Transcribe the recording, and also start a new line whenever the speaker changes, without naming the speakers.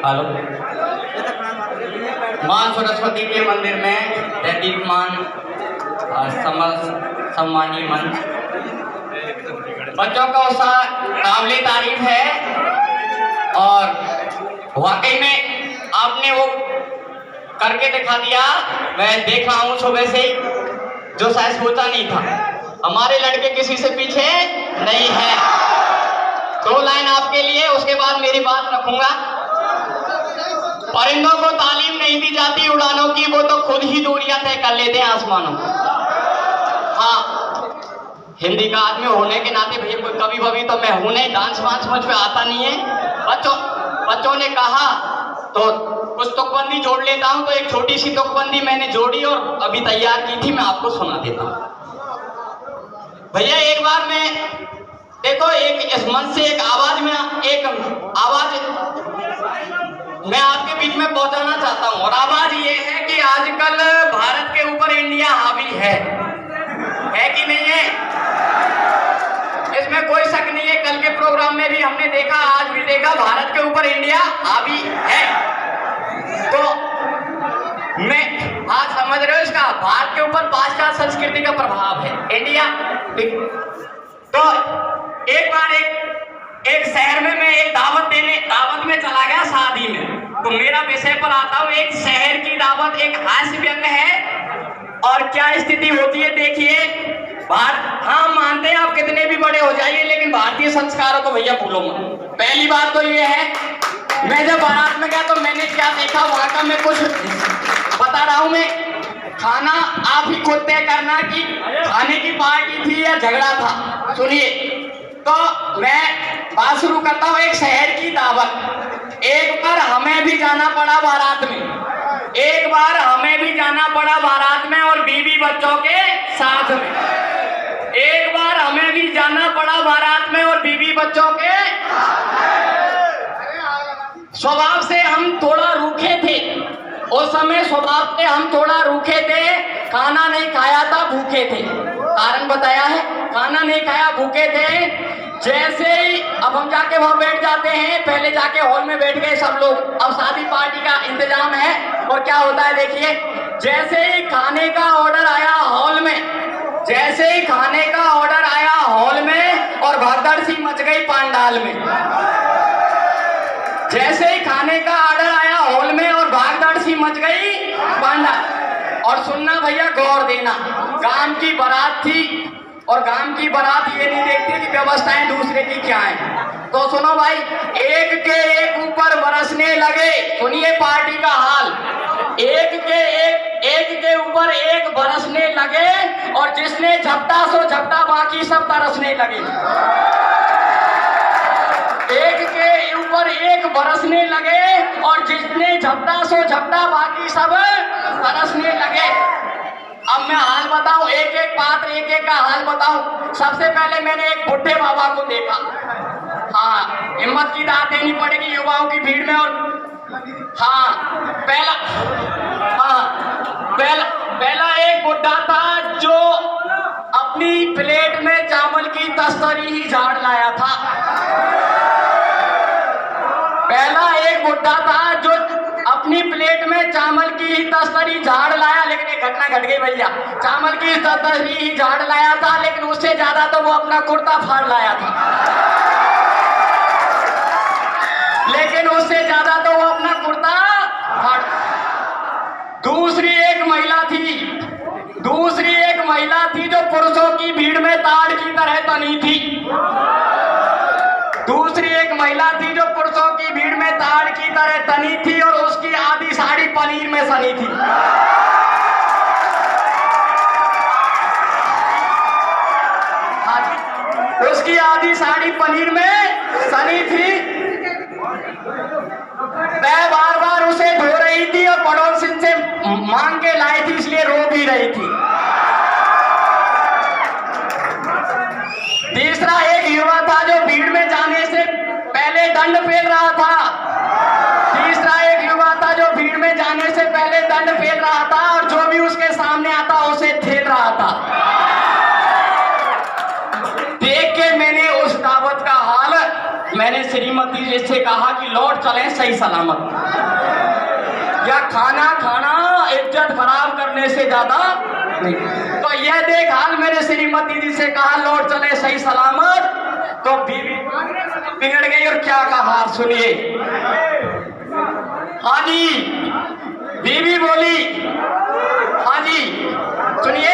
Hello. मां सरस्वती के मंदिर में दीपमान सम्मानीय मंच बच्चों का उत्साह काबिले तारीफ है और वाकई में आपने वो करके दिखा दिया। मैं देख रहा हूँ सुबह से जो शायद सोचा नहीं था। हमारे लड़के किसी से पीछे नहीं है। 2 लाइन आपके लिए, उसके बाद मेरी बात रखूंगा। परिंदों को तालीम नहीं दी जाती उड़ानों की, वो तो खुद ही दूरियां तय कर लेते हैं आसमानों। हाँ, हिंदी का आदमी होने के नाते भैया कोई कभी कभी तो मैं हूं नहीं, डांस वांस मुझ पे आता नहीं है। बच्चों ने कहा तो कुछ तुकबंदी जोड़ लेता हूं। तो एक छोटी सी तुकबंदी मैंने जोड़ी और अभी तैयार की थी, मैं आपको सुना देता हूं। भैया एक बार मैं देखो इस मंच से एक आवाज मैं आपके बीच में पहुंचाना चाहता हूं और आवाज ये है कि आजकल भारत के ऊपर इंडिया हावी है कि नहीं है? इसमें कोई शक नहीं है। कल के प्रोग्राम में भी हमने देखा, आज भी देखा, भारत के ऊपर इंडिया हावी है। तो मैं आज समझ रहे हो इसका, भारत के ऊपर पाश्चात्य संस्कृति का प्रभाव है इंडिया। तो एक बार एक शहर में मैं एक दावत में चला गया, शादी में। तो मेरा विषय पर आता हूँ, एक शहर की दावत, एक हास्य व्यंग है और क्या स्थिति होती है देखिए। हाँ, मानते हैं आप कितने भी बड़े हो जाइए, लेकिन भारतीय संस्कारों को भैया भूलो मत। पहली बात तो ये है, मैं जब बारात में गया तो मैंने क्या देखा वहां का, मैं कुछ बता रहा हूं। मैं खाना आप ही खुद तय करना कि खाने की पार्टी थी या झगड़ा था। सुनिए, तो मैं बात शुरू करता हूँ। एक शहर की दावत, एक बार हमें भी जाना पड़ा बारात में, एक बार हमें भी जाना पड़ा बारात में और बीवी बच्चों के साथ में। एक बार हमें भी जाना पड़ा बारात में और बीवी बच्चों के। स्वभाव से हम थोड़ा रूखे थे उस समय, स्वभाव से हम थोड़ा रूखे थे। खाना नहीं खाया था, भूखे थे। कारण बताया है, खाना नहीं खाया, भूखे थे। जैसे ही अब हम जाके वहां बैठ जाते हैं, पहले जाके हॉल में बैठ गए सब लोग। अब शादी पार्टी का इंतजाम है और क्या होता है देखिए, जैसे ही खाने का ऑर्डर आया हॉल में, जैसे ही खाने का ऑर्डर आया हॉल में और भगदड़ सी मच गई पांडाल में। जैसे ही खाने का ऑर्डर आया हॉल में और भागदड़ सी मच गई पांडाल। और सुनना भैया, गौर देना, गांव की बारात थी और गांव की बारात ये नहीं देखती कि व्यवस्थाएं दूसरे की क्या है। तो सुनो भाई, एक के एक ऊपर बरसने लगे। सुनिए पार्टी का हाल, एक के ऊपर एक बरसने लगे और जिसने झपटा सो झपटा, बाकी सब तरसने लगे। एक के ऊपर एक बरसने लगे और जिसने झपटा सो झपटा, बाकी सब तरसने लगे। अब मैं हाल बताऊं, एक एक पात्र, एक एक का हाल बताऊं। सबसे पहले मैंने एक बुढ़े बाबा को देखा। हाँ, हिम्मत की दाद देनी पड़ेगी युवाओं की भीड़ में। और पहला एक बुढ़ा था जो अपनी प्लेट में चावल की तस्तरी ही झाड़ लाया था। पहला एक बुढ़ा था जो अपनी प्लेट में चावल की ही तस्तरी झाड़ लाया, लेकिन एक घटना घट गई भैया। चावल की तस्तरी ही झाड़ लाया था, लेकिन उससे ज्यादा तो वो अपना कुर्ता फाड़ लाया था। लेकिन उससे ज्यादा तो वो अपना कुर्ता फाड़। दूसरी एक महिला थी जो पुरुषों की भीड़ में ताड़ की तरह तनी थी। दूसरी एक महिला थी जो पुरुषों की भीड़ में ताड़ की तरह तनी थी और उसकी आधी साड़ी पनीर में सनी थी। उसकी आधी साड़ी पनीर में सनी थी। मैं बार बार उसे धो रही थी और पड़ोसी से मांग के लाई थी, इसलिए रो भी रही थी। तीसरा एक युवा था जो भीड़ में जाने से पहले दंड फेल रहा था। तीसरा एक युवा था जो भीड़ में जाने से पहले दंड फेल रहा था और जो भी उसके सामने आता उसे ठेल रहा था। देख के मैंने उस दावत का हाल मैंने श्रीमती जी से कहा कि लौट चले सही सलामत। या खाना खाना इज्जत खराब करने से ज्यादा नहीं। तो यह देख हाल मेरे श्रीमती जी से कहा लौट चले सही सलामत, तो बीवी बिगड़ गई और क्या कहा सुनिए। हाँ जी, बीवी बोली, हाँ जी सुनिए,